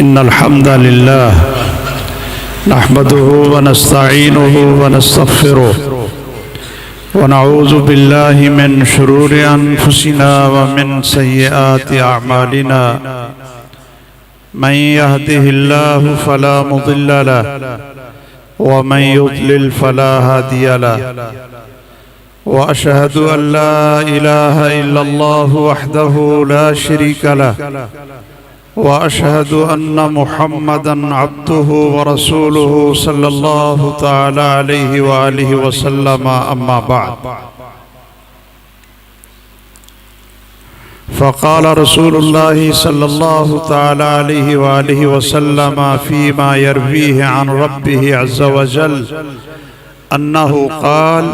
इन्नल हम्दलिल्लाह नहमदुहु व नस्तईनुहु व नस्तगफिरुहु व नऊज़ु बिल्लाहि मिन शुरूरि अनफुसिना व मिन सय्यिआति अअमालिना मन यहदिहिल्लाहु फला मुदिल्ल लहु व मन युद्लिल फला हादिय लहु व अशहदु अन ला इलाहा इल्लल्लाहु वहदहु ला शरीका लहु व अशहदु अन्न मुहम्मदन अब्दुहु व रसूलुहु सल्लल्लाहु तआला अलैहि व आलिहि व सल्लम अम्मा बअद फ़क़ाल रसूलुल्लाहि सल्लल्लाहु तआला अलैहि व आलिहि व सल्लम फ़ीमा यरवीहि अन रब्बिहि अज़्ज़ व जल अन्नहु क़ाल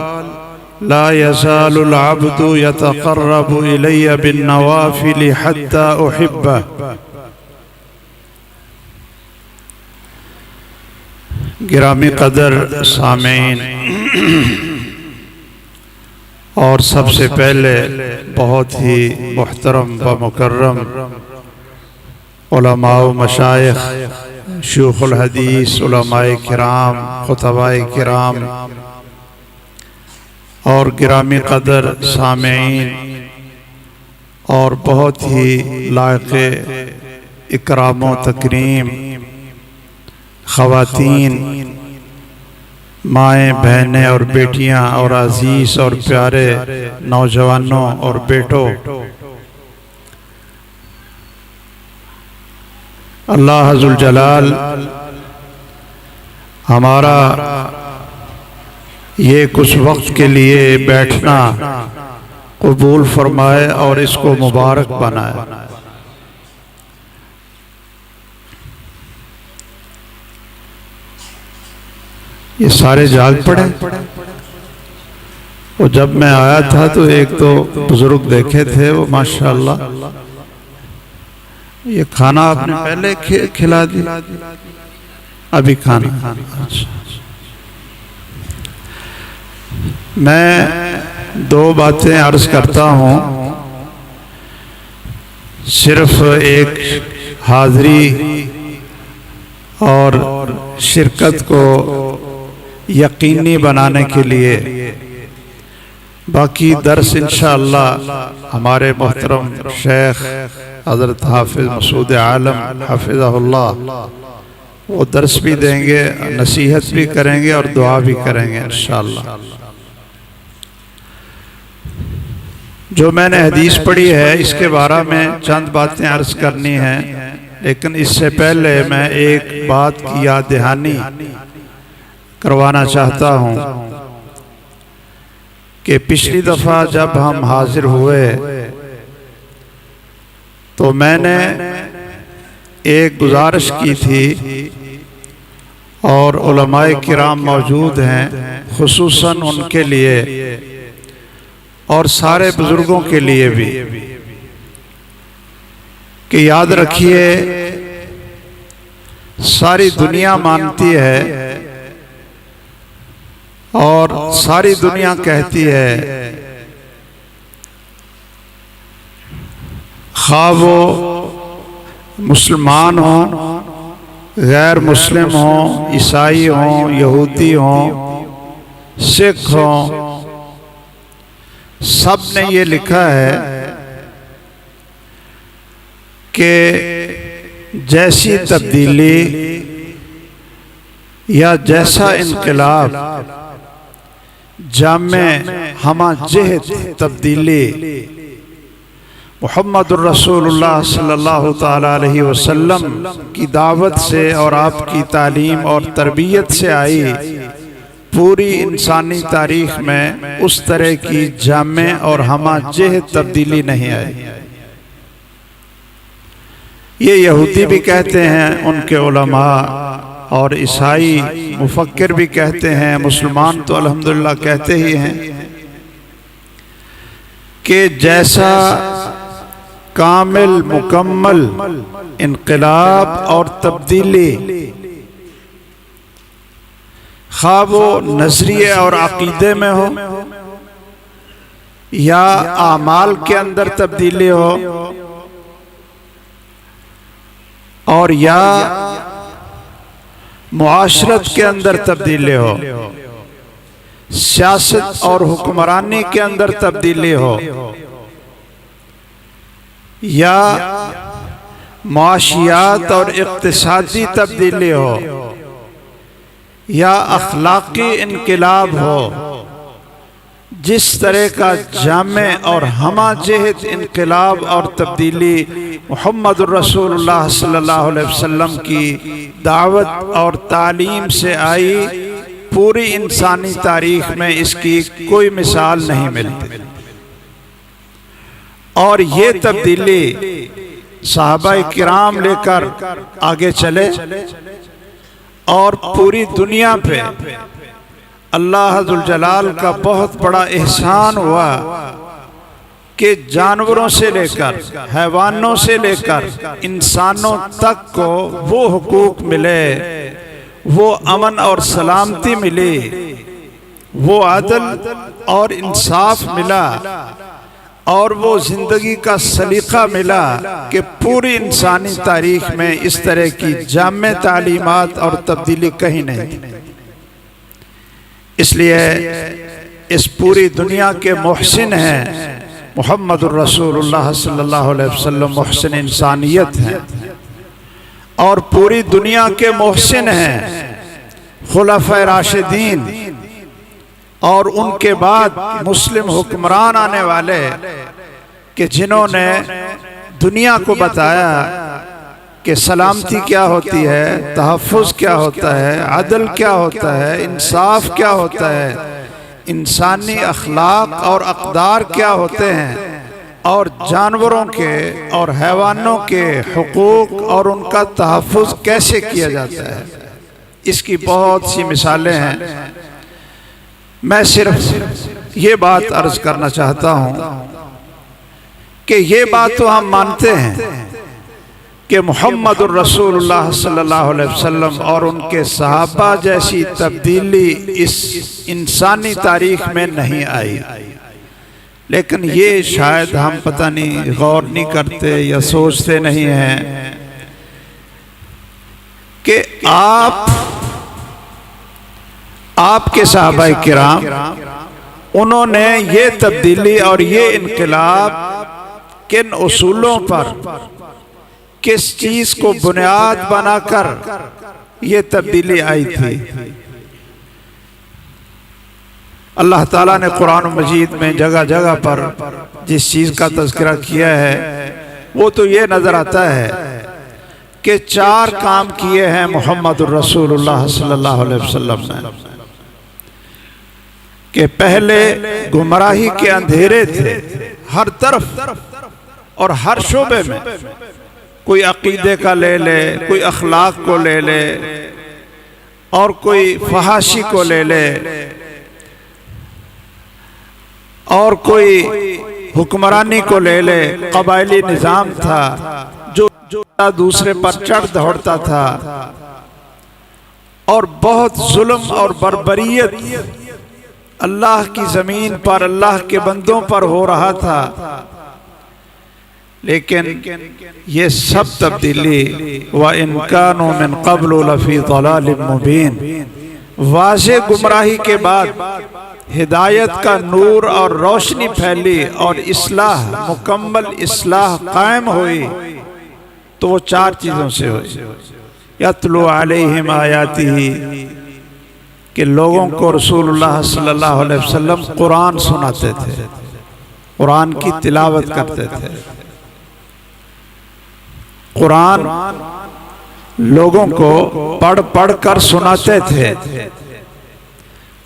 ला यज़ालुल अब्दु यतक़र्रबु इलय्या बिन्नवाफ़िल हत्ता उहिब्बह। गिरामी कदर सामीन, और सबसे पहले बहुत ही मुहतरम व मुकर्रम उलमा व मशाइख, शयूखुल हदीस, उलमाए किराम, खुतबाए किराम और गिरामी कदर सामीन और बहुत ही लायक़े इकराम व तकरीम ख़वातीन, माएँ, बहनें और बेटियाँ और अजीज़ और प्यारे नौजवानों और बेटों, अल्लाह ज़ुल जलाल हमारा ये कुछ वक्त के लिए बैठना कबूल फरमाए और इसको मुबारक बनाए। ये सारे जाग पड़े। और जब मैं आया था तो एक दो बुजुर्ग देखे थे, वो माशाअल्लाह, ये खाना आपने पहले खिला दिया, अभी खाना। अच्छा, मैं दो बातें अर्ज करता हूँ। सिर्फ एक हाज़री और शिरकत को यकीनी बनाने के लिए, बाकी दर्स इंशाअल्लाह हमारे मोहतरम शेख हज़रत हाफिज़ मसूद आलम हफ़िज़हुल्लाह वो दर्स भी देंगे, नसीहत भी करेंगे और दुआ भी करेंगे इंशाअल्लाह। जो मैंने हदीस पढ़ी है इसके बारे में चंद बातें अर्ज करनी हैं, लेकिन इससे पहले मैं एक बात की याद दहानी करवाना चाहता हूँ कि पिछली दफ़ा जब हम हाजिर हुए तो मैंने एक गुजारिश की थी, और उलमाए किराम मौजूद हैं, खुसूसन उनके लिए और सारे बुजुर्गों के लिए भी, कि याद रखिए सारी दुनिया मानती है और सारी दुनिया कहती है, खा वो मुसलमान हों, गैर मुस्लिम हों, ईसाई हों, यहूदी हों, सिख हों, सब ने ये लिखा है कि जैसी तब्दीली या जैसा इनकलाब जामे हमा जहद तब्दीली मुहम्मदुर रसूलुल्लाह सल्लल्लाहु ताला अलैहि वसल्लम की दावत से और आपकी तालीम और तरबियत से आई, पूरी इंसानी तारीख में उस तरह की जामे और हमा जहद तब्दीली नहीं आई। ये यहूदी भी कहते हैं, उनके उलमा, और ईसाई मुफक्किर भी कहते हैं, मुसलमान तो अल्हम्दुलिल्लाह कहते ही हैं कि जैसा कामिल मुकम्मल इनकलाब और तब्दीली, खा वो नजरिए और अकीदे में हो या आमाल के अंदर तब्दीली हो, और या मुआशरत के अंदर तब्दीली हो, सियासत और हुक्मरानी के अंदर तब्दीली हो, या माशियात और इक्तिसादी तब्दीली हो, या अखलाकी इनकलाब हो, जिस तरह का जामे और हमा जहत इनकलाब और तब्दीली मुहम्मद रसूलुल्लाह सल्लल्लाहु अलैहि वसल्लम की दावत और तालीम से आई, पूरी इंसानी तारीख में इसकी कोई मिसाल नहीं मिलती। और ये तब्दीली सहाबाए किराम लेकर आगे चले और पूरी दुनिया पे अल्लाह जुल जलाल का बहुत बड़ा एहसान हुआ कि जानवरों से लेकर हैवानों से लेकर इंसानों तक को वो हुकूक मिले, वो अमन और सलामती मिली, वो अदल और इंसाफ मिला और वो जिंदगी का सलीका मिला कि पूरी इंसानी तारीख में इस तरह की जामे तालीमात और तब्दीली कहीं नहीं। इसलिए इस पूरी दुनिया के मुहसिन हैं मुहम्मद रसूलुल्लाह सल्लल्लाहु अलैहि वसल्लम, मुहसिन इंसानियत हैं। और पूरी दुनिया के मुहसिन हैं खुलफाए राशिदीन और उनके बाद मुस्लिम हुक्मरान आने वाले कि जिन्होंने दुनिया को बताया कि सलामती क्या होती है, तहफ़्फ़ुज़ क्या होता है, अदल क्या होता है, इंसाफ क्या होता है, इंसानी अखलाक और अक़दार क्या होते हैं, और जानवरों के और हैवानों के हुकूक और उनका तहफ़्फ़ुज़ कैसे किया जाता है। इसकी बहुत सी मिसालें हैं। मैं सिर्फ ये बात अर्ज़ करना चाहता हूँ कि ये बात तो हम मानते हैं कि मुहम्मद रसूलुल्लाह सल्लल्लाहु अलैहि वसल्लम और उनके सहाबा जैसी तब्दीली इस इंसानी तारीख में नहीं आई, लेकिन ये शायद हम पता नहीं गौर नहीं करते या सोचते नहीं हैं कि आपके सहाबाए किराम उन्होंने ये तब्दीली और ये इनकलाब किन उसूलों पर, किस चीज को बुनियाद बनाकर ये तब्दीली आई थी। अल्लाह ताला ने कुरान मजीद में जगह जगह पर जिस चीज का तज़किरा किया है वो तो ये नजर आता है कि 4 काम किए हैं मुहम्मद रसूलुल्लाह सल्लल्लाहु अलैहि वसल्लम ने। कि पहले गुमराही के अंधेरे थे हर तरफ और हर शोबे में, कोई अकीदे का ले ले, कोई अखलाक को ले ले, और कोई फहाशी को ले ले, और कोई हुक्मरानी को ले ले। कबायली निज़ाम था जो दूसरे पर चढ़ दौड़ता था और बहुत जुल्म और बर्बरियत अल्लाह की ज़मीन पर, अल्लाह के बंदों पर हो रहा था। लेकिन ये सब तब्दीली व इनकानु मिन क़ब्लु लफ़ी ज़लालिम मुबीन, वाज़े गुमराही के बाद हिदायत का नूर और रोशनी फैली और इस्लाह, मुकम्मल इस्लाह कायम हुई। तो वो 4 चीज़ों से हुई। यत्लू अलैहिम आयातिही, कि लोगों को रसूलुल्लाह सल्लल्लाहु अलैहि वसल्लम कुरान सुनाते थे, कुरान की तिलावत करते थे। कुरान लोगों को पढ़ पढ़ कर सुनाते थे।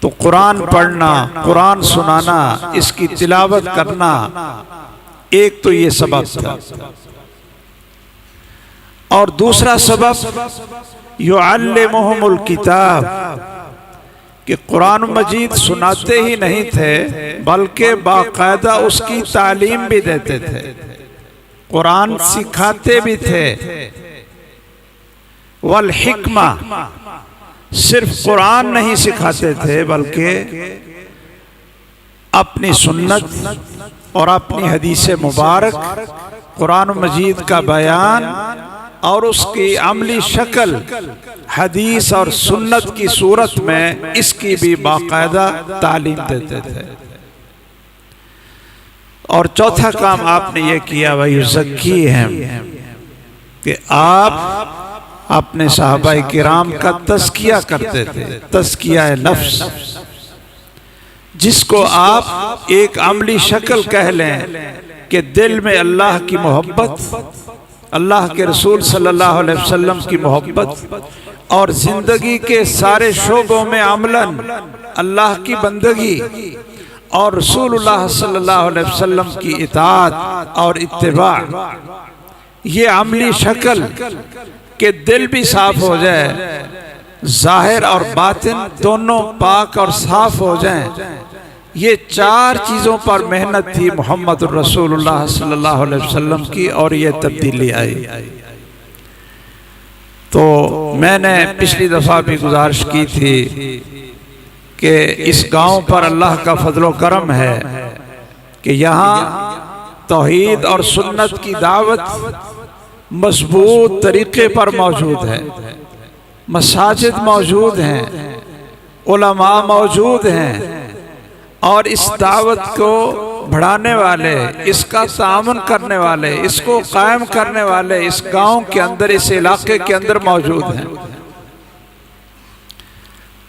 तो कुरान पढ़ना, कुरान सुनाना, इसकी तिलावत करना, एक तो ये सबब था। और दूसरा सबब युअल्लिमुहुमुल किताब, कि कुरान मजीद सुनाते ही नहीं थे बल्कि बाकायदा उसकी तालीम भी देते थे, कुरान सिखाते भी थे। वल हिक्मा, सिर्फ कुरान नहीं सिखाते थे बल्कि अपनी सुन्नत और अपनी हदीस मुबारक, कुरान मजीद का बयान और उसकी अमली शक्ल हदीस और सुन्नत की सूरत में इसकी भी बाकायदा तालीम देते थे। और चौथा काम आपने ये किया वही ज़क्की है कि आप अपने सहाबाए किराम का तज़किया करते थे, तज़किया नफ्स, जिसको आप एक अमली शक्ल कह लें कि दिल में अल्लाह की मोहब्बत, अल्लाह के रसूल सल्लल्लाहु अलैहि वसल्लम की मोहब्बत और जिंदगी के सारे शोबों में अमलन अल्लाह की बंदगी और रसूलुल्लाह सल्लल्लाहु अलैहि वसल्लम की इताअत और इत्तिबा, ये अमली शक्ल के दिल भी साफ हो जाए, जाहिर और बातिन दोनों पाक और साफ हो जाएं। ये चार चीज़ों पर मेहनत थी मोहम्मद रसूलुल्लाह सल्लल्लाहु अलैहि वसल्लम की, और ये तब्दीली आई। तो मैंने पिछली दफ़ा भी गुजारिश की थी कि इस गांव पर अल्लाह का फजलो करम है कि यहाँ तौहीद और सुन्नत की दावत मजबूत तरीके पर मौजूद है, मसाजिद मौजूद हैं, उलमा मौजूद हैं, और इस दावत को बढ़ाने वाले, इसका तामुन करने वाले, इसको कायम करने वाले इस गांव के अंदर, इस इलाके के अंदर मौजूद हैं।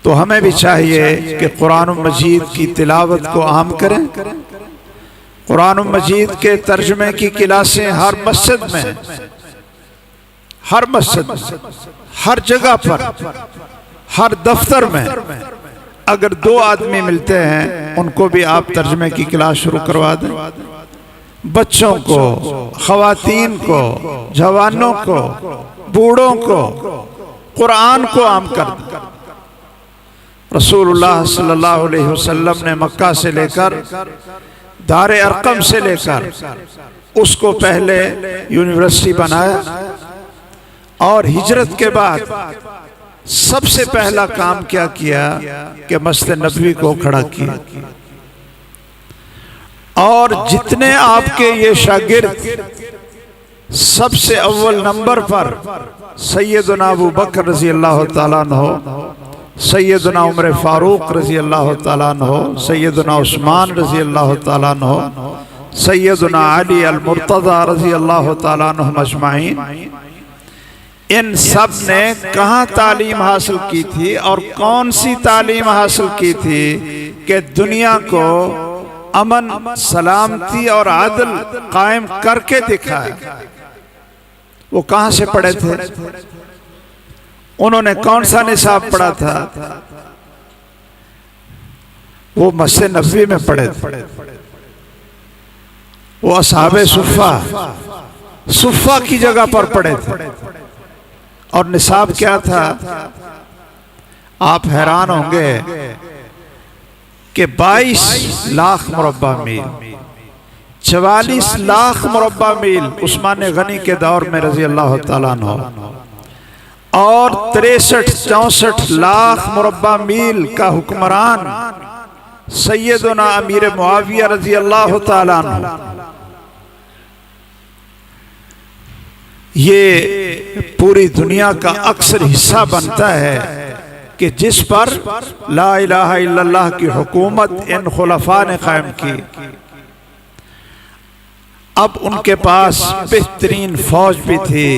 तो हमें भी चाहिए कि कुरान मजीद की तिलावत को आम करें। कुरान मजीद के तर्जुमे की क्लासें हर मस्जिद में, हर मस्जिद, हर जगह पर, हर दफ्तर में अगर दो आदमी मिलते हैं उनको भी आप तर्जुमे की क्लास शुरू करवा दें। बच्चों को, ख़वातीन को, जवानों को, बूढ़ों को कुरान को आम कर दें। रसूलुल्लाह सल्लल्लाहु अलैहि वसल्लम ने मक्का से लेकर दारे अरकम से लेकर उसको पहले यूनिवर्सिटी बनाया, और हिजरत के बाद सबसे पहला काम क्या किया कि मस्जिद नबवी को खड़ा किया। और जितने आपके ये शागिर्द सबसे अव्वल नंबर पर सैयदना अबू बकर रज़ी अल्लाह ताला अन्हो, सैयदना उमर फारूक रज़ी अल्लाह ताला अन्हो, सैयदना उस्मान रज़ी अल्लाह ताला अन्हो, सैयदना अली अल मुर्तज़ा रज़ी अल्लाह ताला अन्हुम अजमाइन, इन सब ने कहाँ तालीम हासिल की थी और कौन सी तालीम हासिल की थी कि दुनिया को अमन, सलामती और आदल कायम करके दिखाया। वो कहाँ से पढ़े थे? उन्होंने कौन सा निसाब पढ़ा था? वो मस्जिद नबवी में पढ़े थे। वो असहाबे सुफ़ा की जगह पर पढ़े थे। और निसाब क्या था? आप हैरान होंगे कि 22 लाख मुरब्बा मील, 44 लाख मुरब्बा मील उस्मान गनी के दौर में रज़ी अल्लाह ताला अन्हु, और 63-64 लाख मुरब्बा मील का हुक्मरान सैयदना अमीर मुआविया रज़ी अल्लाह ताला अन्हु। ये पूरी दुनिया का अक्सर हिस्सा बनता है कि जिस पर ला इलाहा इल्लल्लाह की हुकूमत इन खुलफा ने कायम की। अब उनके पास बेहतरीन फौज भी थी,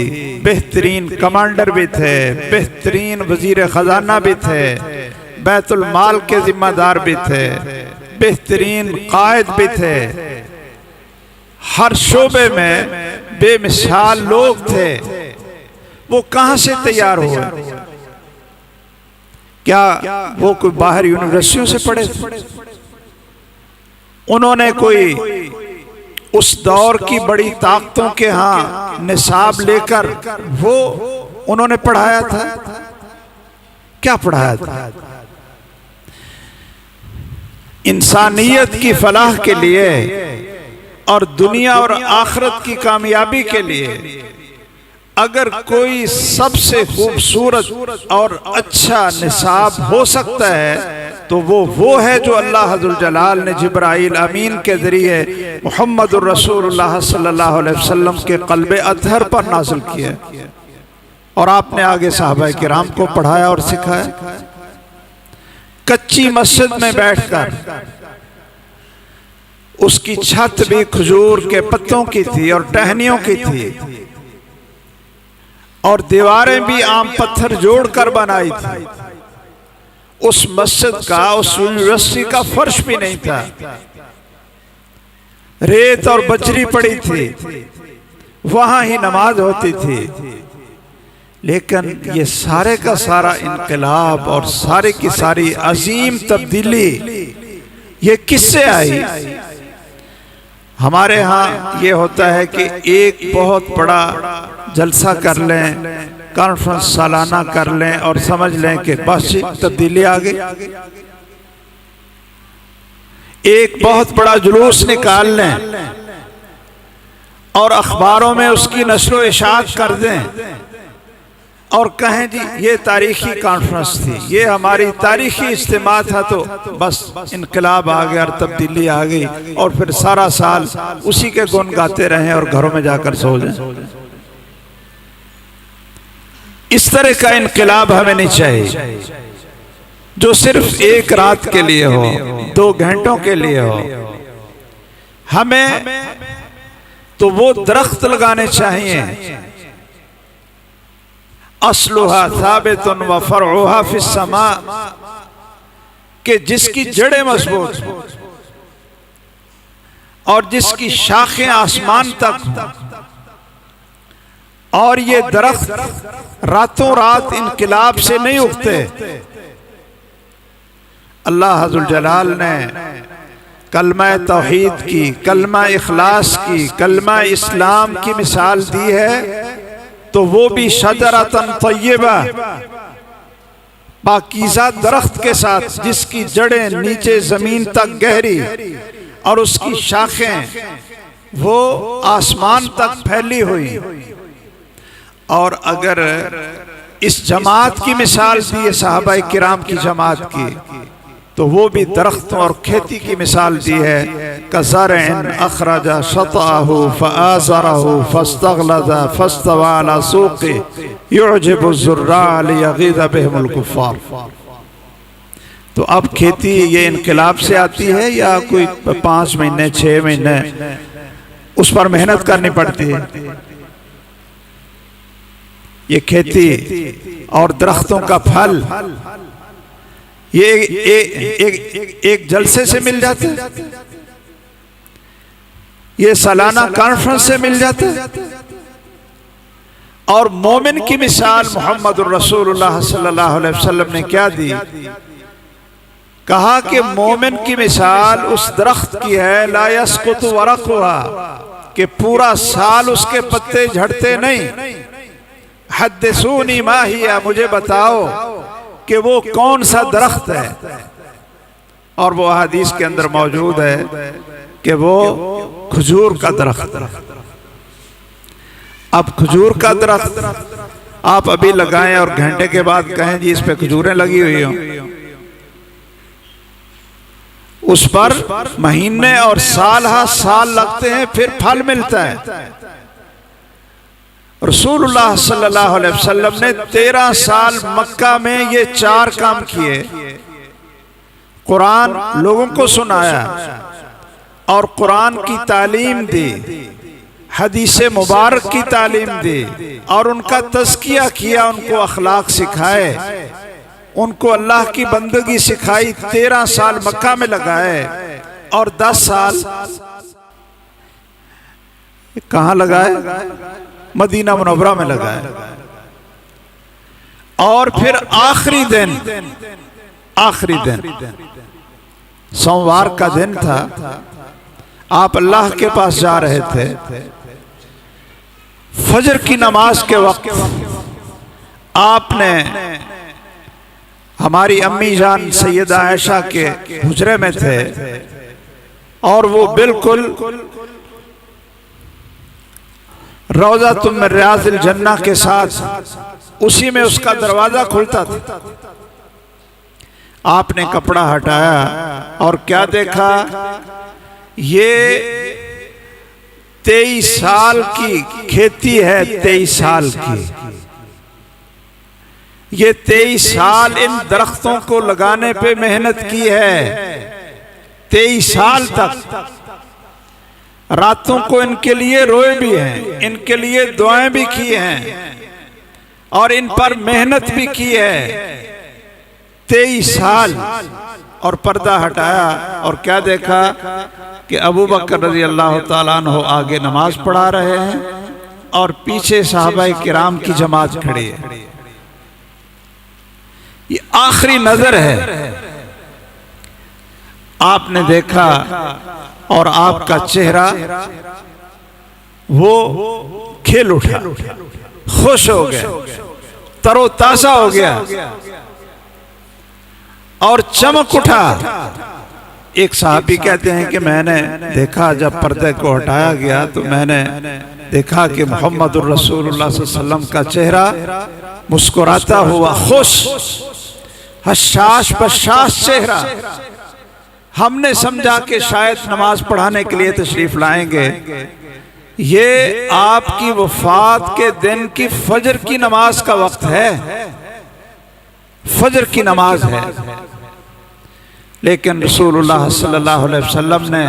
बेहतरीन कमांडर भी थे, बेहतरीन वजीर खजाना भी थे, बैतुल माल के जिम्मेदार भी थे, बेहतरीन कायद भी थे, हर शोबे में बेमिसाल लोग थे। वो कहां से तैयार हुए? क्या वो कोई बाहर यूनिवर्सिटियों से पढ़े थे? उन्होंने कोई उस दौर की बड़ी ताकतों के यहाँ निसाब लेकर वो उन्होंने पढ़ाया था? क्या पढ़ाया था? इंसानियत की फलाह के लिए और दुनिया और आखिरत की कामयाबी के लिए अगर कोई सबसे खूबसूरत और अच्छा निसाब हो सकता है तो वो है जो अल्लाह अज़्ज़ल जलाल ने जिब्राइल अमीन के ज़रिए मुहम्मदुर रसूलुल्लाह सल्लल्लाहु अलैहि वसल्लम के क़ल्बे अतहर पर नाज़िल किया। और आपने आगे साहबा किराम को पढ़ाया और सिखाया। कच्ची मस्जिद में बैठकर, उसकी छत भी खजूर के पत्तों की थी और टहनियों की थी, और दीवारें भी आम पत्थर जोड़कर बनाई थी। उस मस्जिद का, उस यूनिवर्सिटी का फर्श भी नहीं था, रेत और बजरी पड़ी थी, वहां ही नमाज होती थी। लेकिन ये सारे का सारा इनकलाब और सारी की सारी अजीम तब्दीली ये किससे आई? हमारे यहाँ ये होता है कि एक बहुत बड़ा जलसा कर लें, कॉन्फ्रेंस सालाना कर लें और समझ लें कि बस तब्दीली आ गई। एक बहुत बड़ा जुलूस निकाल लें और अखबारों में उसकी नशर इशाअत कर दें और कहें जी ये तारीखी कॉन्फ्रेंस थी, ये हमारी तारीखी इज्तिमा था, तो बस इनकलाब आ गया और तब्दीली आ गई, और फिर सारा साल उसी के गुण गाते रहें और घरों में जाकर सो जाएं। इस तरह का इनकलाब हमें नहीं चाहिए जो सिर्फ एक रात के लिए हो, 2 घंटों के लिए हो। हमें तो वो दरख्त लगाने चाहिए, अस्लुहा साबितुन व फरउहा फिस्समा, कि जिसकी जड़ें मजबूत हो और जिसकी शाखें आसमान तक हो, और ये दरख्त रातों रात इनकलाब से नहीं उगते। अल्लाह अज़्ज़ल जलाल ने कलमा तौहीद की, कलमा इखलास की, कलमा इस्लाम की मिसाल दी है, तो वो भी शजरतन तय्यबा, पाकीज़ा दरख्त के साथ, जिसकी जड़ें नीचे जमीन तक गहरी और उसकी शाखें वो आसमान तक फैली हुई। और अगर इस जमात की मिसाल दी है सहाबा किराम की जमात की, तो वो भी दरख्तों और खेती की मिसाल दी है। कज़रअन अखरजा शतअहु फआज़रहु फस्तग़लज़ फस्तवा अला सूक़ि युअजिबु ज़ुर्राअ लियग़ीज़ बिहिमुल कुफ़्फ़ार। तो अब खेती ये इनकलाब से आती है या कोई 5 महीने 6 महीने उस पर मेहनत करनी पड़ती है? ये खेती और दरख्तों का फल ये एक जलसे से मिल जाते, ये सालाना कॉन्फ्रेंस से मिल जाते। और मोमिन की मिसाल मुहम्मदुर रसूलुल्लाह सल्लल्लाहु अलैहि वसल्लम ने क्या दी? कहा कि मोमिन की मिसाल उस दरख्त की है, ला यसकुतु वरक़ुहा, कि पूरा साल उसके पत्ते झड़ते नहीं। हद्दिसूनी मा हिया, मुझे बताओ कि वो कौन सा दरख्त है। और वो हदीस के अंदर मौजूद है कि वो खजूर का दरख्त। अब खजूर का दरख्त आप अभी लगाएं और घंटे के बाद कहें जी इस पे खजूरें लगी हुई हो, उस पर महीने और साल लगते हैं, फिर फल मिलता है। रसूलुल्लाह सल्लल्लाहु अलैहि वसल्लम ने 13 साल मक्का में ये 4 काम किए। कुरान लोगों को सुनाया और कुरान की तालीम दी, हदीस मुबारक की तालीम दी और उनका तज़किया किया, उनको अखलाक सिखाए, उनको अल्लाह की बंदगी सिखाई। 13 साल मक्का में लगाए और 10 साल कहाँ लगाए? मदीना मुनव्वरा में लगाए। और फिर आखिरी दिन सोमवार का दिन था, आप अल्लाह के पास जा रहे थे। फजर की नमाज के वक्त आपने हमारी अम्मी जान सैयदा आयशा के हुजरे में थे और वो बिल्कुल रोज़ा तुम रियाज़िल जन्ना के साथ उसी में उसका दरवाजा खुलता था। आपने कपड़ा हटाया और क्या देखा? ये 23 साल की खेती है, 23 साल की। ये 23 साल इन दरख्तों को लगाने पे मेहनत की है। 23 साल तक रातों को इनके लिए रोए भी हैं, इनके लिए दुआएं भी की हैं और इन पर मेहनत भी की है। 23 साल और पर्दा हटाया और क्या देखा कि अबू बकर रज़ी अल्लाह ताला अन्हु आगे नमाज पढ़ा रहे हैं और पीछे सहाबाए किराम की जमात खड़ी है। ये आखिरी नजर है। आपने देखा और आपका चेहरा वो खिल उठा, खुश हो गया, तरोताजा हो गया और चमक उठा। एक साहबी कहते हैं कि मैंने देखा जब पर्दे को हटाया गया तो मैंने देखा कि मोहम्मदुर रसूलुल्लाह सल्लल्लाहु अलैहि वसल्लम का चेहरा मुस्कुराता हुआ, खुश, हशाश बशाश चेहरा। हमने समझा कि शायद नमाज पढ़ाने के लिए तशरीफ लाएंगे। ये आपकी वफात के दिन की फजर की नमाज का वक्त है, फजर की नमाज है। लेकिन रसूलुल्लाह सल्लल्लाहु अलैहि वसल्लम ने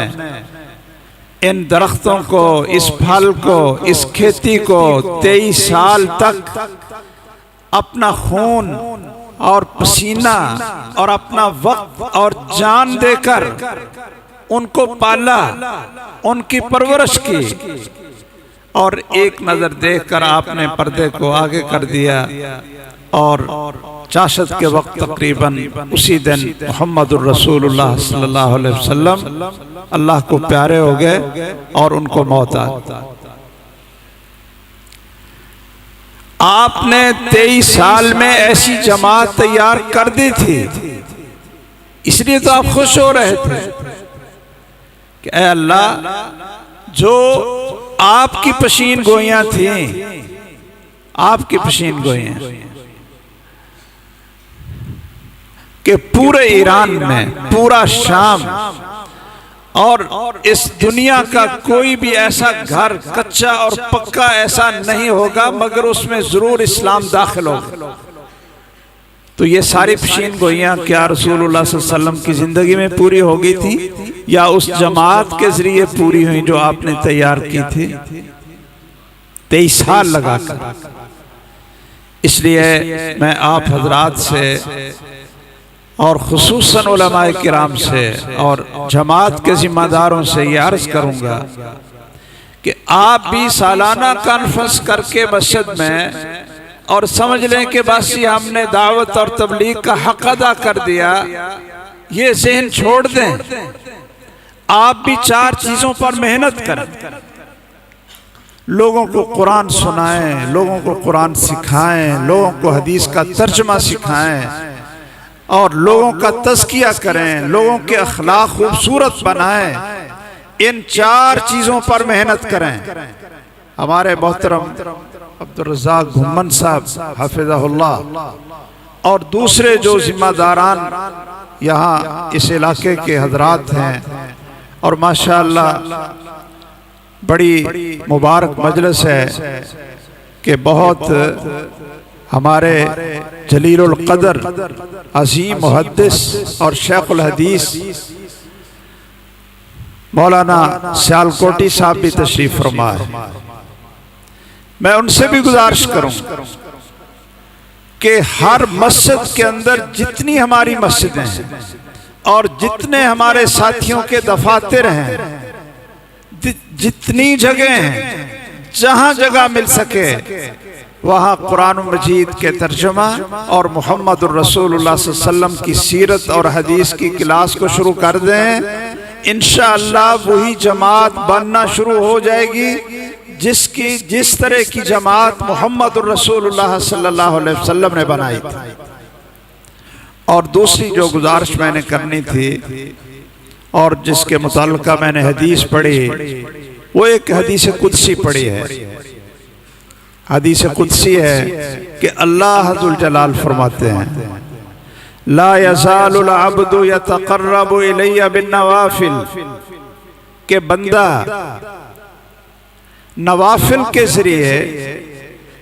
इन दरख्तों को, इस फल को, इस खेती को 23 साल तक अपना खून और पसीना और अपना वक्त और जान देकर उनको पाला, उनकी परवरिश की। और एक नजर देखकर आपने पर्दे को आगे कर दिया और चाशत के वक्त तकरीबन उसी दिन मोहम्मदुर रसूलुल्लाह सल्लल्लाहु अलैहि वसल्लम अल्लाह को प्यारे हो गए और उनको मौत आ गई। आपने 23 साल में ऐसी जमात तैयार कर दी थी, इसलिए तो आप खुश हो रहे थे कि ऐ अल्लाह, जो आपकी पशीन गोइयां थी, आपकी पशीन गोइयां कि पूरे ईरान में, पूरा शाम और इस दुनिया का कोई भी ऐसा घर कच्चा और पक्का ऐसा नहीं होगा मगर उसमें जरूर इस्लाम दाखिल होगा। तो ये सारी पशीन गोइयां क्या रसूलुल्लाह सल्लल्लाहु अलैहि वसल्लम की जिंदगी में पूरी हो गई थी या उस जमात के जरिए पूरी हुई जो आपने तैयार की थी 23 साल लगाकर? इसलिए मैं आप हजरात से और खुसूसन उलमाए किराम से और जमात के जिम्मेदारों से ये अर्ज करूंगा कि आप भी सालाना कॉन्फ्रेंस करके मस्जिद में और समझ लें कि बस ये हमने दावत और तबलीग का हक अदा कर दिया, ये ज़हन छोड़ दें। आप भी 4 चीजों पर मेहनत करें। लोगों को कुरान सुनाएं, लोगों को कुरान सिखाएं, लोगों को हदीस का तर्जमा सिखाएं और लोगों का तज़किया करें, लोगों के अखलाक खूबसूरत बनाएं। इन 4 चीजों पर मेहनत करें। हमारे मोहतरम अब्दुल रज़्ज़ाक घुम्मन साहब हफ़िज़हुल्लाह और दूसरे जो जिम्मेदारान यहाँ इस इलाके के हजरात हैं और माशाअल्लाह बड़ी मुबारक मजलिस है कि बहुत हमारे जलीलुल क़दर अज़ीम मुहद्दिस और शेखुल हदीस मौलाना सियालकोटी साहब भी तशरीफ फरमा है। मैं उनसे भी गुजारिश करूं कि हर मस्जिद के अंदर जितनी हमारी मस्जिदें हैं और जितने हमारे साथियों के दफातर हैं, जितनी जगह हैं, जहां जगह मिल सके वहां कुरान मजीद के तर्जुमा और मुहम्मदुर रसूलुल्लाह सल्लल्लाहु अलैहि वसल्लम की सीरत और हदीस की क्लास को शुरू कर दें। इंशाअल्लाह वही जमात बनना शुरू हो जाएगी जिस तरह की जमात मुहम्मदुर रसूलुल्लाह सल्लल्लाहु अलैहि वसल्लम ने बनाई थी। और दूसरी जो गुजारिश मैंने करनी थी और जिसके मुताल्लिक़ मैंने हदीस पढ़ी, वो एक हदीस कुदसी पढ़ी है। हदीस कुदसी है कि अल्लाह जुल जलाल फरमाते हैं, ला यज़ालुल अब्दु यतक़र्रबु इलैया बिन्नवाफिल, के बंदा नवाफिल के जरिए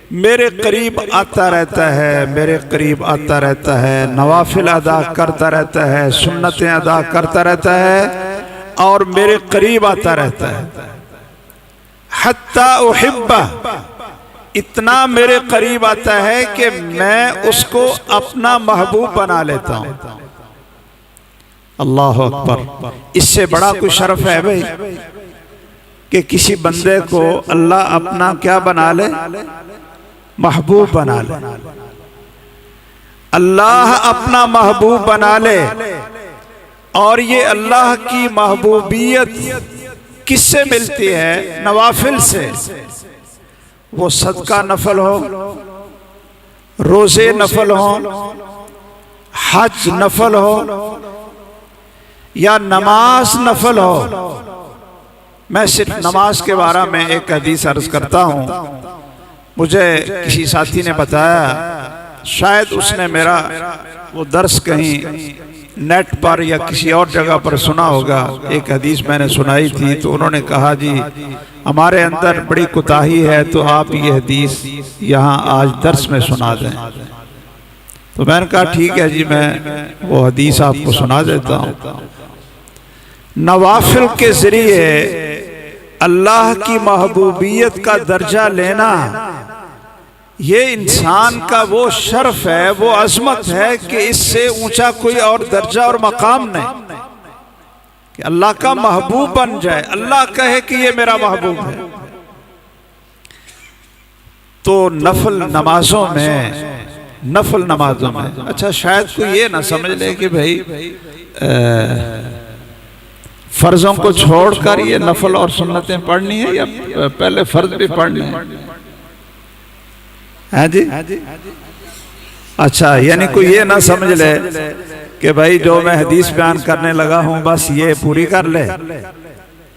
मेरे करीब आता रहता है, मेरे करीब आता रहता है, नवाफिल अदा करता रहता है, सुन्नतें अदा करता रहता है और मेरे करीब आता रहता है। हत्ता उहिब्बा, इतना मेरे करीब आता है कि मैं उसको अपना महबूब बना लेता हूं। अल्लाह अकबर। इससे बड़ा कोई शर्फ है भाई कि किसी बंदे को अल्लाह अपना क्या बना ले, महबूब बना ले। अल्लाह अपना महबूब बना ले। और ये अल्लाह की महबूबियत किससे मिलती है? नवाफिल से। वो सदका नफल हो, रोजे नफल हो, हज नफल हो या नमाज नफल हो। मैं सिर्फ नमाज के बारे में एक हदीस अर्ज करता हूँ। मुझे किसी साथी ने बताया, शायद उसने मेरा वो दर्स कहीं नेट पर या किसी और जगह पर सुना होगा। एक हदीस मैंने सुनाई थी तो उन्होंने कहा, जी हमारे अंदर बड़ी कोताही है तो आप ये हदीस यहाँ आज दर्स में सुना दें। तो मैंने कहा ठीक है जी, मैं वो हदीस आपको सुना देता हूँ। नवाफिल के जरिए अल्लाह की महबूबियत का दर्जा लेना, ये इंसान का वो शर्फ है, वो अजमत है कि इससे ऊंचा कोई और दर्जा और मकाम नहीं कि अल्लाह का महबूब बन जाए, अल्लाह कहे कि ये मेरा महबूब है। तो नफल नमाजों में अच्छा, शायद कोई ये ना समझ ले कि भाई फर्जों को छोड़कर ये नफल और सुन्नतें पढ़नी है या पहले फर्ज भी पढ़ने हैं जी। अच्छा, यानी कोई ये ना समझ ले कि भाई जो मैं हदीस बयान करने लगा हूं बस ये पूरी कर ले,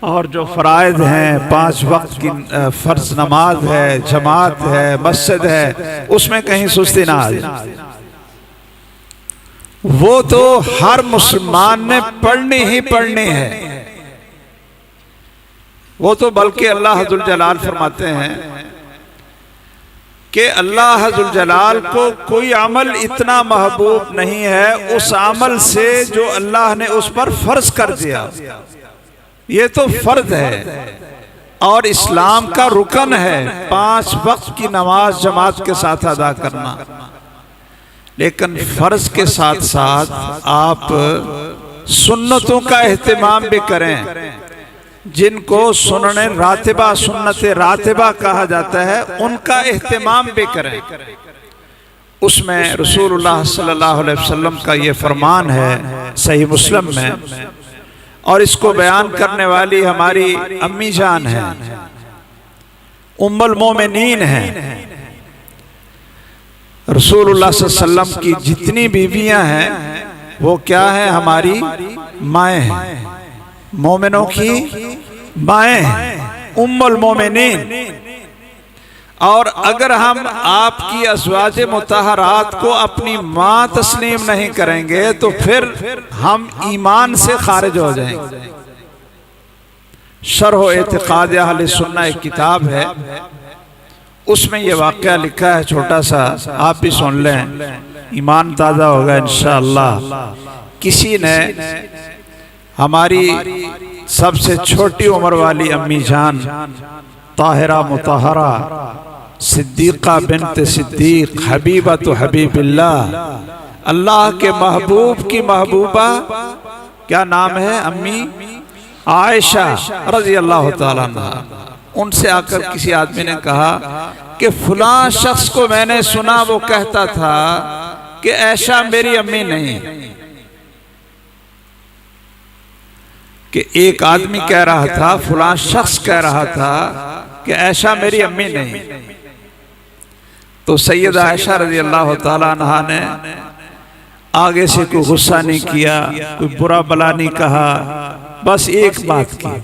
और जो फराइज हैं, 5 वक्त की फर्ज नमाज है, जमात है, मस्जिद है, उसमें कहीं सुस्ती ना आ जाए। वो तो हर मुसलमान ने पढ़नी ही पढ़नी है। वो तो बल्कि अल्लाह जुल जलाल फरमाते हैं कि अल्लाह जुल जलाल को कोई अमल इतना महबूब नहीं है उस अमल से जो अल्लाह ने उस पर फर्ज कर दिया। ये तो फर्ज है और इस्लाम का रुकन है 5 वक्त की नमाज जमात के साथ अदा करना। लेकिन फर्ज के साथ साथ आप सुन्नतों का एहतमाम भी करें, जिनको सुनने रातिबा, सुन्नत रातिबा कहा जाता है, उनका एहतमाम भी करें। उसमें रसूलुल्लाह सल्लल्लाहु अलैहि वसल्लम का ये फरमान है सही मुस्लिम में, और इसको बयान करने वाली हमारी अम्मी जान है, उम्मुल मोमिनीन है। रसूलुल्लाह सल्लल्लाहु अलैहि वसल्लम की जितनी बीवियां हैं वो क्या है? हमारी माएँ हैं, मोमिनों की माएँ हैं, उम्मुल मोमिनीन। और अगर हम आपकी अज़वाज मुतहरात को अपनी माँ तस्लीम नहीं करेंगे तो फिर हम ईमान से खारिज हो जाएंगे। शरह एतिक़ाद अहले सुन्नह एक किताब है, उसमें ये वाक़या लिखा है, छोटा सा, आप भी सुन लें, ईमान ताज़ा होगा इंशाअल्लाह। किसी ने हमारी सबसे छोटी उम्र वाली अम्मी जान ताहिरा मुतहरा सिद्दीक़ा बिन्त सिद्दीक़ हबीबा तो हबीबिल्लाह, अल्लाह के महबूब की महबूबा, क्या नाम है? अम्मी आयशा रज़ी अल्लाह ताला अन्हा। उनसे आकर किसी आदमी ने कहा कि फलां शख्स को मैंने सुना वो कहता था कि ऐशा मेरी अम्मी नहीं। कि एक आदमी कह रहा था, फलां शख्स कह रहा था कि ऐशा मेरी अम्मी नहीं। तो सैयदा आयशा रज़ी अल्लाह ताला अन्हा ने आगे से कोई गुस्सा नहीं किया, कोई बुरा भला नहीं कहा, बस एक बात की,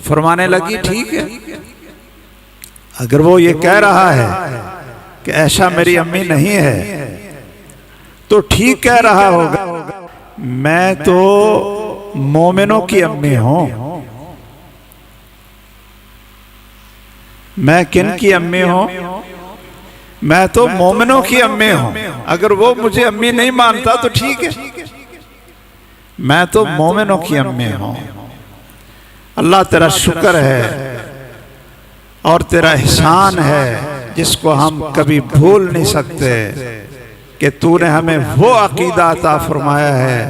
फरमाने लगी ठीक है, अगर वो ये कह रहा है कि ऐशा मेरी अम्मी नहीं है तो ठीक कह रहा होगा, मैं तो मोमिनों की अम्मी हूं। मैं किन की अम्मी हूं? मैं तो मोमिनों की अम्मी हूं, अगर वो मुझे अम्मी नहीं मानता तो ठीक है, मैं तो मोमिनों की अम्मी हूं। अल्लाह तेरा शुक्र है और तेरा एहसान है जिसको हम कभी भूल नहीं सकते कि तूने हमें वो अकीदा अता फरमाया है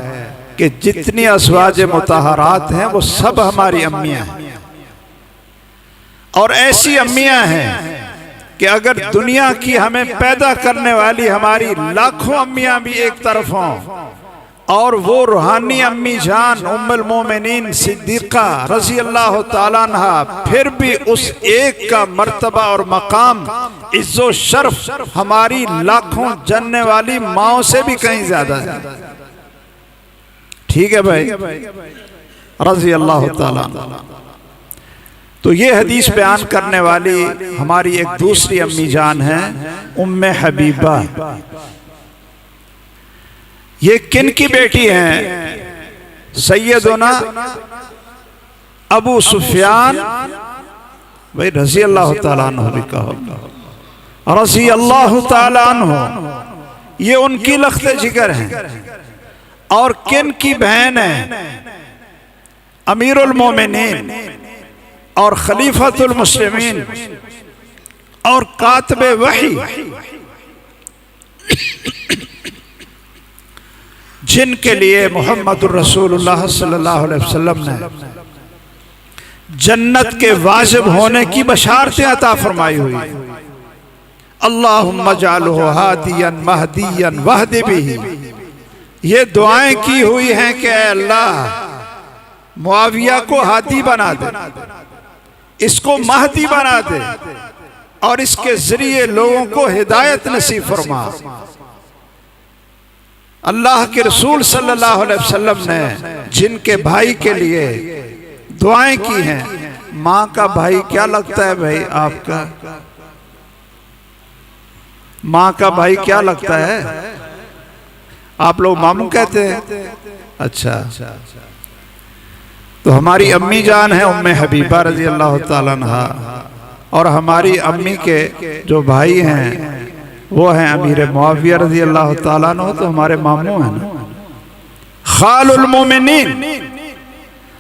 कि जितनी अज़वाज मुतहरात हैं वो सब हमारी अम्मियां हैं, और ऐसी अम्मियां हैं कि अगर दुनिया की हमें पैदा करने वाली हमारी लाखों अम्मियां भी एक तरफ हों और वो रूहानी अम्मी जान उम्मुल मोमिनीन सिद्दीक़ा रज़ी अल्लाह ताला अन्हा फिर भी उस एक का मर्तबा और मकाम इज्जो शर्फ हमारी लाखों जनने वाली माओं से भी कहीं ज्यादा है। ठीक है भाई, रज़ी अल्लाह ताला। तो ये हदीस बयान करने वाली हमारी एक दूसरी अम्मी जान है उम्मे हबीबा। ये किन की बेटी हैं? सैयदुना अबू सुफियान भाई रज़ी अल्लाह ताला अन्हु भी कहो, रज़ी अल्लाह ताला अन्हु, ये उनकी लख्ते जिगर हैं। और किन की बहन है? अमीरुल मोमिनीन और खलीफतुल मुस्लिमीन और कातिबे वही, जिनके लिए मुहम्मदुर रसूलुल्लाह सल्लल्लाहु अलैहि वसल्लम ने जन्नत के वाजिब होने की बशारतें अता फरमाई हुई। अल्लाहुम्मा जअलहु हादियन महदियन वहदि बिही, ये दुआएं की हुई हैं कि अल्लाह मुआविया को हादी बना दे, इसको महदी बना दे और इसके जरिए लोगों को हिदायत नसीब फरमा। अल्लाह के रसूल सल्लल्लाहु अलैहि वसल्लम ने जिनके भाई के लिए दुआएं की हैं, माँ का भाई क्या लगता है भाई आपका? माँ का भाई क्या लगता है? आप लोग मामू कहते हैं? अच्छा, तो हमारी अम्मी जान है उम्मे हबीबा रज़ी अल्लाह ताला अन्हा, और हमारी अम्मी के जो भाई हैं वो हैं अमीर मुआविया रज़ी अल्लाह ताला अन्हु, तो हमारे मामू हैं ना। खालुल मोमिनीन,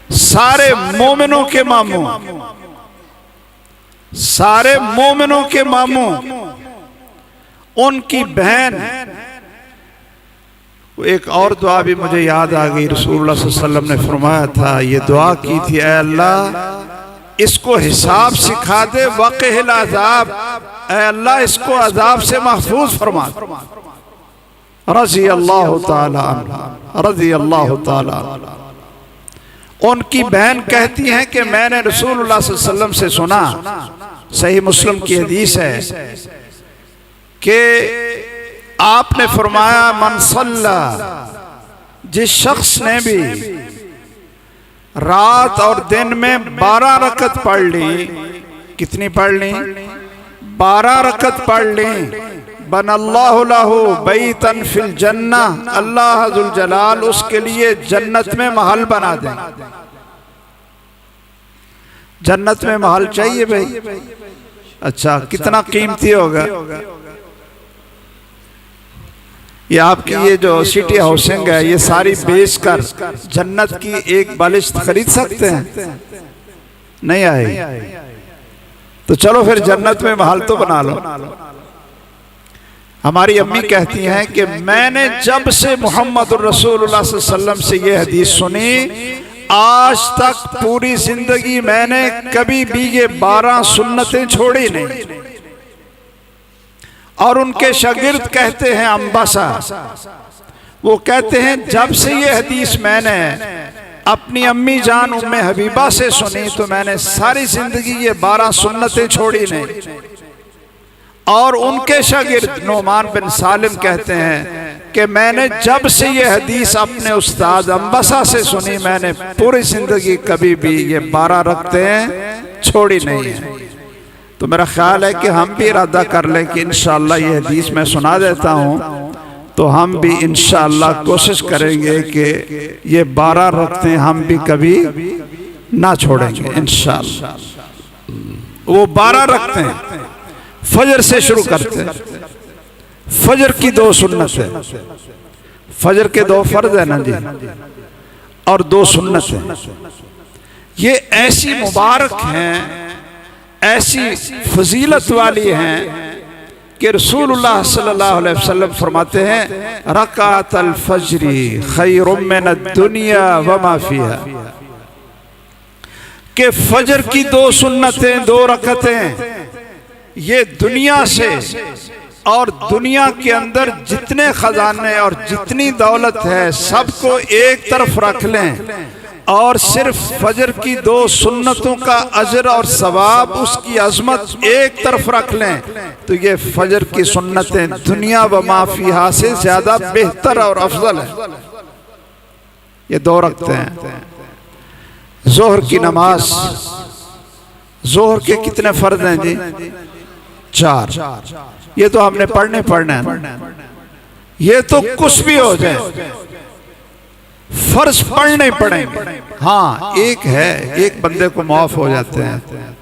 सारे मोमिनों के मामू, सारे मोमिनों के मामू, उनकी बहन। एक और दुआ भी मुझे याद आ गई, रसूलुल्लाह सल्लल्लाहु अलैहि वसल्लम ने फरमाया था, ये दुआ की थी, ऐ अल्लाह इसको हिसाब सिखा दे, वक़िल अज़ाब, ऐ अल्लाह इसको अज़ाब से महफूज फरमा। रज़ी अल्लाह ताला अन्हा, रज़ी अल्लाह ताला। उनकी बहन कहती हैं कि मैंने रसूलुल्लाह सल्लल्लाहु अलैहि वसल्लम से सुना, सही मुस्लिम की हदीस है कि आपने फरमाया, मन सल्ला, जिस शख्स ने भी रात और दिन में 12 रकत पढ़ ली, कितनी पढ़ ली? 12 रकत पढ़ ली, बनल्लाहु लहू बैतन फिल जन्ना, अल्लाह जुल जलाल उसके लिए जन्नत में महल बना दें। जन्नत में महल चाहिए भाई? अच्छा, कितना कीमती होगा ये आपकी ये जो सिटी हाउसिंग है, ये सारी बेचकर जन्नत की एक बालिश खरीद सकते हैं? नहीं आए तो चलो फिर जन्नत में महल तो बना लो। हमारी अम्मी कहती हैं कि मैंने जब से मोहम्मद रसूलुल्लाह सल्लल्लाहु अलैहि वसल्लम से ये हदीस सुनी, आज तक पूरी जिंदगी मैंने कभी भी ये 12 सुन्नतें छोड़ी नहीं। और उनके शागिर्द कहते हैं अम्बासा, वो कहते हैं जब से ये हदीस मैंने अपनी अम्मी जान उम्मे हबीबा से सुनी तो मैंने सारी जिंदगी ये 12 सुन्नतें छोड़ी नहीं। और उनके शागिर्द नोमान बिन सालिम कहते हैं कि मैंने जब से ये हदीस अपने उस्ताद अम्बासा से सुनी, मैंने पूरी जिंदगी कभी भी ये 12 रखतें छोड़ी नहीं है। तो मेरा ख्याल है कि हम भी इरादा कर लें कि इंशाअल्लाह ये हदीस मैं सुना देता हूँ, तो हम भी इंशाअल्लाह कोशिश करेंगे कि ये 12 रखतें हम भी कभी ना छोड़ेंगे इंशाअल्लाह। वो 12 रखतें फजर से शुरू करते हैं, फजर की 2 सुन्नत है, फजर के 2 फर्ज है ना जी, और 2 सुन्नत है। ये ऐसी मुबारक हैं, ऐसी फजीलत वाली हैं कि रसूलुल्लाह सल्लल्लाहु अलैहि वसल्लम फरमाते हैं रकातल फजरी खैरुम मिनद दुनिया व मा फीहा, कि फजर की 2 सुन्नतें, 2 रकतें, ये दुनिया से और दुनिया के अंदर जितने खजाने और जितनी दौलत है सबको एक तरफ रख लें और सिर्फ फजर की 2 सुन्नतों का अजर और सवाब, उसकी अजमत एक तरफ रख लें, तो ये फजर की सुन्नतें दुनिया व माफिया से ज्यादा बेहतर और अफजल है। ये 2 रखते हैं। जोहर की नमाज, जोहर के कितने फर्ज हैं जी? 4। ये तो हमने पढ़ना है। ये तो कुछ भी हो जाए फर्ज पढ़ने ही पड़ेंगे। हाँ, एक है, एक बंदे को माफ हो जाते हैं,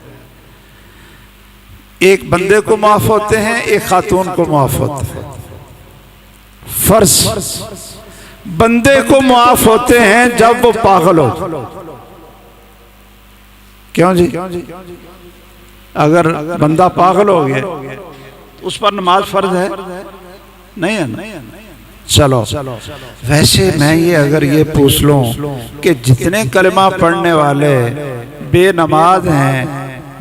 एक बंदे को माफ होते हैं, एक खातून को माफ होते हैं। फर्ज बंदे को माफ होते हैं जब वो पागल हो। क्यों जी? अगर बंदा पागल हो गया उस पर नमाज फर्ज है नहीं है ना? चलो, वैसे मैं ये अगर ये पूछ लूं कि जितने कलमा पढ़ने वाले बेनमाज हैं,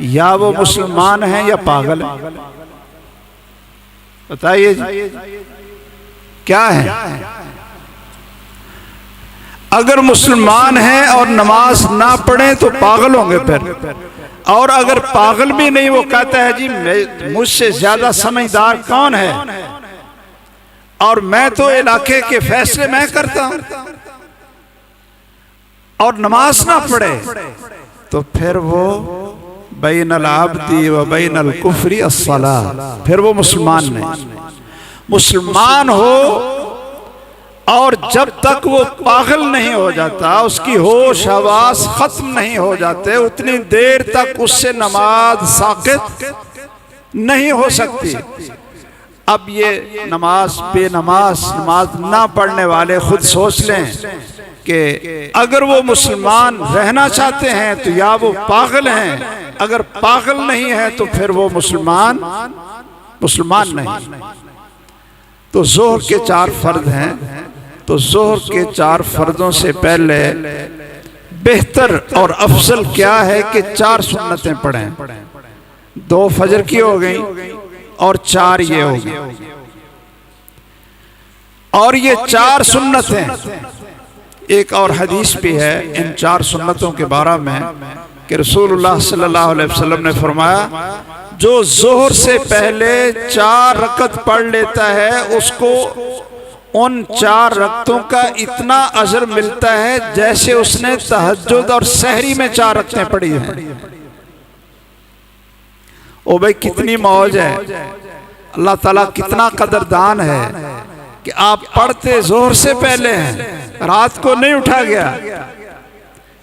या वो मुसलमान हैं या पागल हैं? बताइए क्या है? अगर मुसलमान हैं और नमाज ना पढ़े तो पागल होंगे फिर, और अगर पागल भी नहीं, वो कहता है जी मुझसे ज्यादा समझदार कौन है और मैं तो इलाके के फैसले मैं करता हूं, और नमाज ना पढ़े, तो फिर वो बैनल आब्दी व बैनल कुफ्री अस्सला, फिर वो मुसलमान नहीं। मुसलमान हो और जब तक वो पागल नहीं हो जाता, उसकी होश हवास खत्म नहीं हो जाते, उतनी देर तक उससे नमाज साकित नहीं हो सकती। अब ये नमाज बेनमाज, नमाज ना पढ़ने वाले खुद सोच लें कि अगर वो मुसलमान रहना चाहते हैं तो या वो पागल हैं, अगर पागल नहीं है तो फिर वो मुसलमान नहीं। तो जोहर के 4 फर्ज हैं, तो जोहर के 4 फर्जों से पहले बेहतर और अफजल क्या है कि 4 सुन्नतें पढ़ें। 2 फजर की हो गई और 4 ये हो गई। और ये 4 सुन्नतें, एक और हदीस भी है इन 4 सुन्नतों के बारे में कि रसूलुल्लाह सल्लल्लाहु अलैहि वसल्लम ने फरमाया जो जोहर से पहले 4 रकत पढ़ लेता है उसको उन 4 रकतों का इतना अजर मिलता है जैसे उसने तहज्जुद और सहरी में 4 रकतें पढ़ी हैं। ओ भाई कितनी मौज है, अल्लाह ताला कितना कदरदान है कि आप पढ़ते जोहर से पहले हैं, रात को नहीं उठा गया,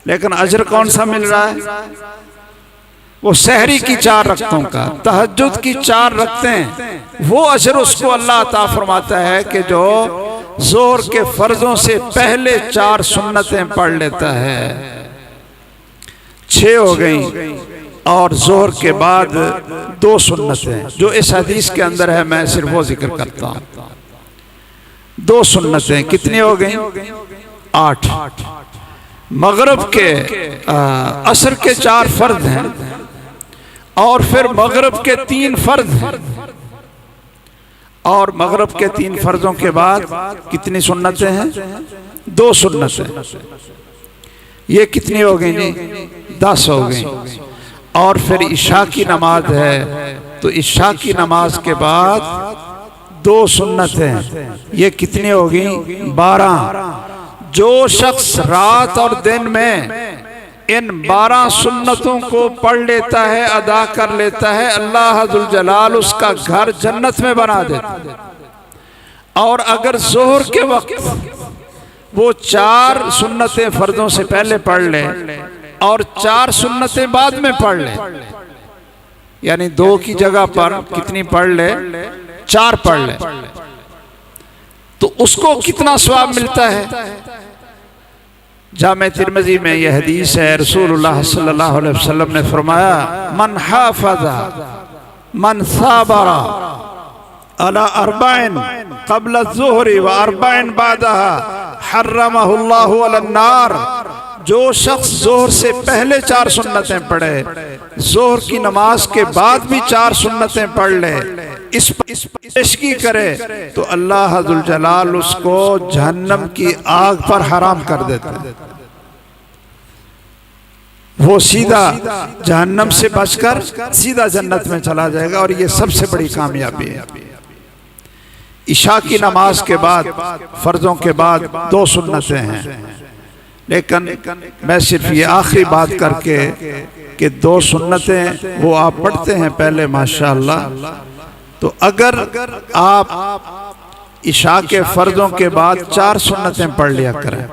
लेकिन अजर कौन सा मिल रहा है? वो सहरी की 4 रकतों का, तहज्जुद की 4 रकतें, वो अजर उसको अल्लाह अता फरमाता है कि जो जोहर के फर्जों से पहले 4 सुन्नतें पढ़ लेता है। 6 हो गई और जोहर के बाद 2 सुन्नतें जो इस हदीस के अंदर है, मैं सिर्फ वो जिक्र करता हूं। 2 सुन्नतें कितनी हो गई? 8। मगरिब के असर के 4 फर्ज हैं और फिर मगरिब के 3 फर्ज हैं, और मगरिब के 3 फर्जों के बाद कितनी सुन्नतें हैं? 2 सुन्नतें। ये कितनी हो गई जी? 10 हो गई। और फिर इशा की नमाज है, तो इशा की नमाज के बाद 2 सुन्नतें, ये कितनी होगी? 12। जो शख्स रात और दिन में इन 12 सुन्नतों को पढ़ लेता है, अदा कर लेता है, अल्लाह जुल जलाल उसका घर जन्नत में बना देता है। और अगर जोहर के वक्त वो 4 सुन्नतें फर्जों से पहले पढ़ ले और 4 सुन्नतें बाद में पढ़ ले, यानी 2 की जगह पर कितनी पढ़ ले? 4 पढ़ ले तो उसको कितना सवाब मिलता है। जामे तिरमिज़ी में यह हदीस है, रसूलुल्लाह सल्लल्लाहु अलैहि वसल्लम ने फरमाया, मन हाफ़ज़ा मन साबरा अला अरबाइन क़ब्ल ज़ुहरी व अरबाइन बादहा हर्रमहुल्लाहु अलन नार। जो शख्स जोहर से पहले 4 सुन्नतें पढ़े, जोहर की नमाज के बाद भी 4 सुन्नतें पढ़ ले, इस पेशगी करे तो अल्लाह जुल जलाल उसको जहन्नम की आग पर हराम कर देते हैं। वो सीधा जहन्नम से बचकर सीधा जन्नत में चला जाएगा। और ये सबसे बड़ी कामयाबी है। इशा की नमाज के बाद, फर्जों के बाद 2 सुन्नतें हैं, लेकिन मैं सिर्फ ये आखिरी बात करके कि 2 सुन्नतें वो आप पढ़ते हैं पहले माशाअल्लाह। तो अगर आप इशा के फर्जों के बाद 4 सुन्नतें पढ़ लिया करें।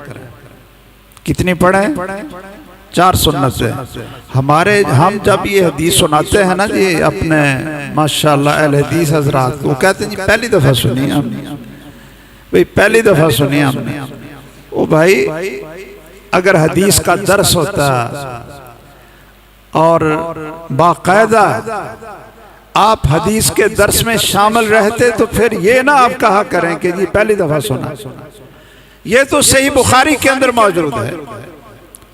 कितनी पढ़ें? 4 सुन्नतें। हम जब ये हदीस सुनाते हैं ना जी अपने माशाअल्लाह अहले हदीस हजरात, वो कहते हैं जी पहली दफ़ा सुनी हमने, भाई पहली दफ़ा सुनी हमने। ओ भाई, अगर हदीस का दर्स होता और बाकायदा आप हदीस के दर्स में शामिल रहते तो फिर ये ना आप कहा करें कि जी पहली दफा सुना। ये तो सही बुखारी के अंदर मौजूद है।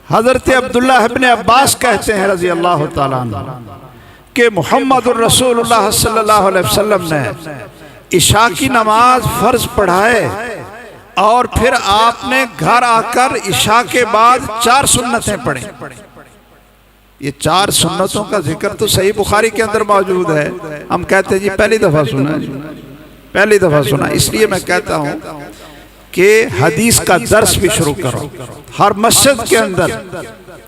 हजरत अब्दुल्ला इब्न अब्बास कहते हैं रजी अल्लाह ताला अन्हु कि मुहम्मदुर रसूलुल्लाह सल्लल्लाहु अलैहि वसल्लम ने इशा की नमाज फर्ज पढ़ाए और फिर आपने घर आकर इशा के बाद 4 सुन्नतें पढ़ी। ये 4 सुन्नतों का जिक्र तो सही बुखारी के अंदर मौजूद है। हम कहते हैं जी पहली दफा सुना, पहली दफा सुना। इसलिए मैं कहता हूं कि हदीस का दर्स भी शुरू करो। हर मस्जिद के अंदर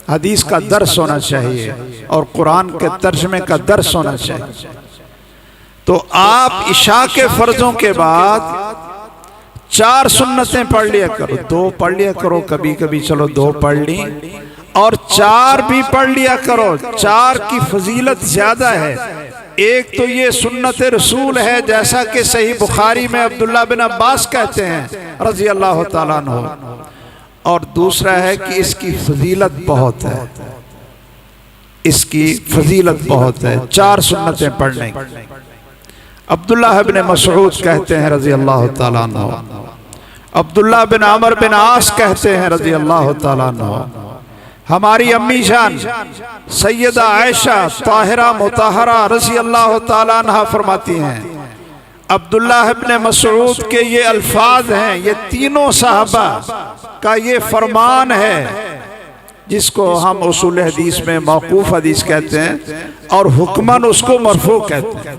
हदीस का दर्स होना चाहिए और कुरान के तर्जमे का दर्स होना चाहिए। तो आप इशा के फर्जों के बाद 4 सुन्नतें पढ़ लिया करो। 2 पढ़ लिया करो, कभी कभी चलो 2 पढ़ ली, और 4 भी पढ़ लिया करो। 4 की फजीलत ज्यादा है। एक तो ये सुन्नत रसूल है, जैसा कि सही बुखारी में अब्दुल्ला बिन अब्बास कहते हैं रजी अल्लाह ताला अन्हु, और दूसरा है कि इसकी फजीलत बहुत है, इसकी फजीलत बहुत है 4 सुन्नतें पढ़ने की। अब्दुल्लाह इब्न मसऊद कहते हैं रजी अल्लाह ताला अन्हु, अब्दुल्लाह बिन अमर बिन आस कहते हैं रजी अल्लाह ताला अन्हु, हमारी अम्मी जान सैयदा आयशा ताहिरा मुताहरा रजी अल्लाह ताला अन्हा फरमाती हैं, अब्दुल्लाह इब्न मसऊद के ये अल्फाज हैं, ये तीनों साहबा का ये फरमान है जिसको हम उसूल हदीस में मौकूफ हदीस कहते हैं और हुक्मन उसको मरफू कहते हैं,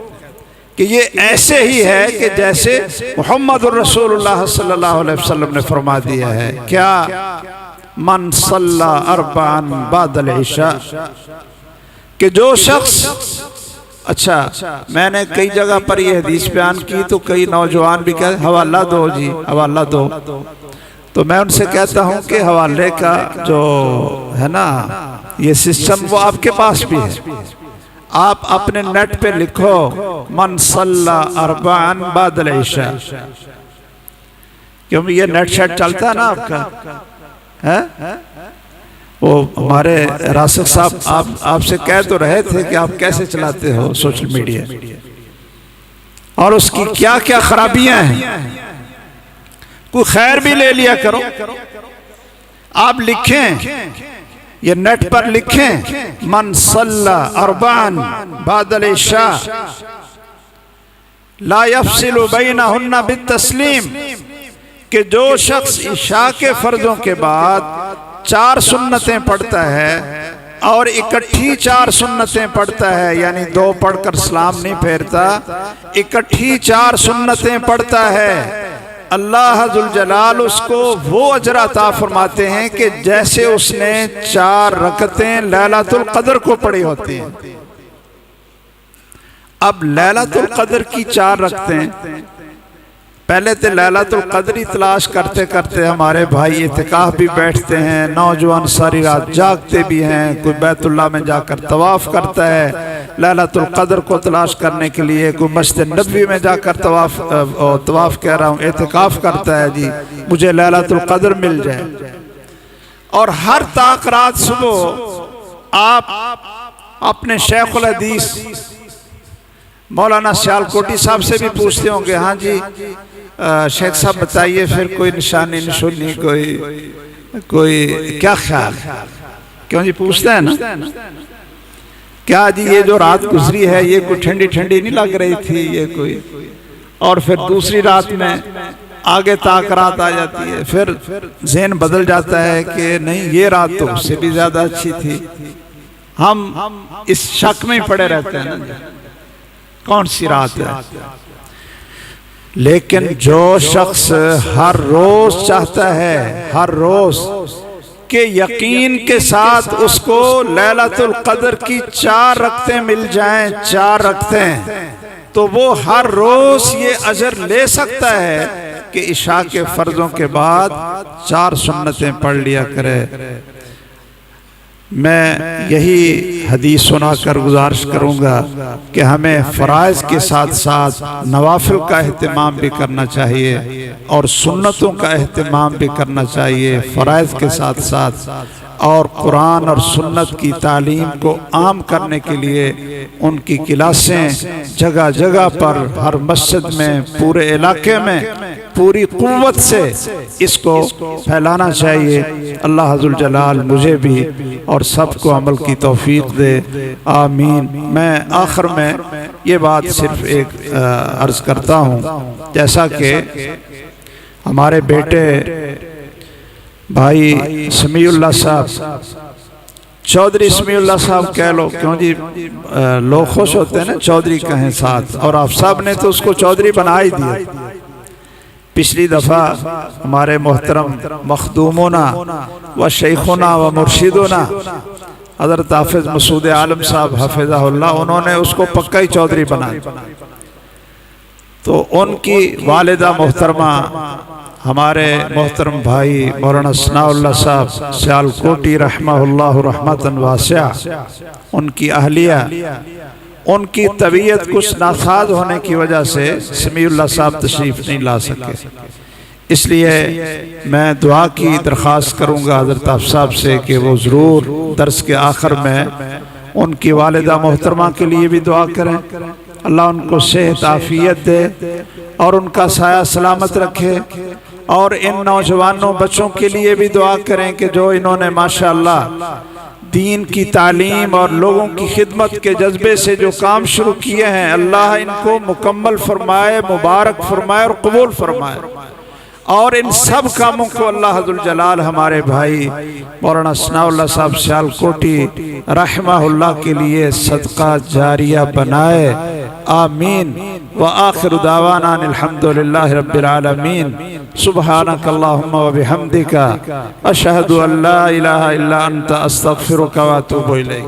कि ये ऐसे ही है कि जैसे मुहम्मदुर रसूलुल्लाह सल्लल्लाहु अलैहि वसल्लम ने फरमा दिया है। क्या? मन सल्ला अरबान बादल इशा, कि जो शख्स, अच्छा मैंने कई जगह पर यह हदीस बयान की तो कई नौजवान भी कहते हवाला दो जी, हवाला दो। तो मैं उनसे कहता हूं कि हवाले का जो है ना ये सिस्टम वो आपके पास भी है। आप अपने नेट पे लिखो मन सल्ला अरबान बादल इशा, क्योंकि ये नेट शेट चलता है ना आपका है? वो हमारे रासिक साहब आपसे कह तो रहे थे कि आप कैसे चलाते हो सोशल मीडिया और उसकी क्या क्या खराबियां हैं, कोई खैर भी ले लिया करो। आप लिखें, ये नेट पर लिखें मन सल्ला अरबान बादल इशा ला यफसिलु बैनहुन्ना बित्तस्लीम, कि जो शख्स इशा के फर्जों के बाद 4 सुन्नतें पढ़ता है और इकट्ठी 4 सुन्नतें पढ़ता है, यानी 2 पढ़कर सलाम नहीं फेरता, इकट्ठी 4 सुन्नतें पढ़ता है, अल्लाह जुल जलाल उसको वो अजर अता फरमाते हैं कि जैसे उसने 4 रकतें लैलतुल कद्र को पढ़ी होती हैं। अब लैलतुल कद्र की 4 रकतें, पहले तो लैलतुल क़द्र तलाश करते करते हमारे भाई इतिकाफ भी बैठते हैं, नौजवान सारी रात जागते भी हैं, कोई बैतुल्लाह में जाकर तवाफ़ करता है लैलतुल क़द्र को तलाश करने के लिए, कोई मस्जिद नबवी में जाकर तवाफ़ कह रहा हूँ इतिकाफ करता है जी मुझे लैलतुल क़द्र मिल जाए। और हर ताक रात सुबह आप अपने शेखुल हदीस मौलाना सियालकोटी साहब से भी पूछते होंगे, हाँ जी शेख साहब बताइए फिर कोई निशानी निशुनी कोई क्या ख्याल, क्यों जी पूछते हैं ना, क्या जी ये जो रात गुजरी है ये कोई ठंडी ठंडी नहीं लग रही थी ये कोई, और फिर दूसरी रात में आगे ताक रात आ जाती है, फिर ज़हन बदल जाता है कि नहीं ये रात तो उससे भी ज्यादा अच्छी थी। हम इस शक में ही पड़े रहते हैं ना कौन सी रात है। लेकिन जो शख्स हर रोज चाहता है, हर रोज के यकीन के साथ उसको लैलतुल क़द्र की 4 रकतें मिल जाएं, 4 रकतें, तो वो हर रोज ये अजर ले सकता है कि इशा के फर्जों के बाद 4 सुन्नतें पढ़ लिया करे। मैं यही हदीस सुनाकर गुजारिश करूँगा कि हमें फ़राइज़ के साथ साथ नवाफिल का अहतमाम भी करना चाहिए और सुन्नतों का अहतमाम भी करना चाहिए फ़राइज़ के साथ साथ, और कुरान और सुन्नत की तालीम को आम करने के लिए उनकी क्लासें जगह जगह पर, हर मस्जिद में, पूरे इलाके में पूरी कुव्वत से इसको फैलाना चाहिए। अल्लाह अज़्ज़ल जलाल मुझे भी और सबको अमल की तौफीक दे, आमीन। मैं आखिर में ये बात सिर्फ एक अर्ज़ करता हूँ, जैसा कि हमारे बेटे भाई समीउल्लाह साहब, चौधरी समीउल्लाह साहब कह लो, क्यों जी लोग खुश होते हैं ना चौधरी कहें साथ, और आप साहब ने तो उसको चौधरी बना ही दिया। पिछली दफ़ा हमारे मोहतरम मखदूमोना व शेखुना व मुर्शिदोना हज़रत हाफिज़ मसूद आलम साहब हफ़िज़हुल्लाह, उन्होंने उसको पक्का ही चौधरी बनाया। तो उनकी वालिदा मोहतरमा हमारे मोहतरम भाई मौलाना सनाउल्लाह साहब सियालकोटी रहमहुल्लाह रहमतन वासिया, उनकी अहलिया, उनकी तबीयत कुछ नासाज होने की वजह से समीउल्लाह साहब तशरीफ़ नहीं ला सके, इसलिए मैं दुआ की दरख्वास्त करूँगा हज़रत आप साहब से कि वो ज़रूर दर्स के आखिर में उनकी वालिदा मोहतरमा के लिए भी दुआ करें, अल्लाह उनको सेहत आफ़ियत दे और उनका साया सलामत रखे। और इन नौजवानों बच्चों के लिए भी दुआ करें कि जो इन्होंने माशाअल्लाह दीन की तालीम और लोगों की खिदमत के जज्बे से जो काम शुरू किए हैं, अल्लाह इनको मुकम्मल फरमाए, मुबारक फरमाए और कबूल फरमाए, और इन सब कामों को अल्लाह अज़्ज़ल जलाल हमारे भाई मौलाना सनाउल्लाह साहब सियालकोटी रहमहुल्लाह के लिए सदका जारिया बनाए, आमीन। व आखिर दावाना अल्हम्दुलिल्लाहि रब्बिल आलमीन। सुब्हानक अल्लाहुम्मा व बिहम्दिका अशहदु अल्ला इलाहा इल्ला अंता अस्तगफिरुका व अतूबु इलैक।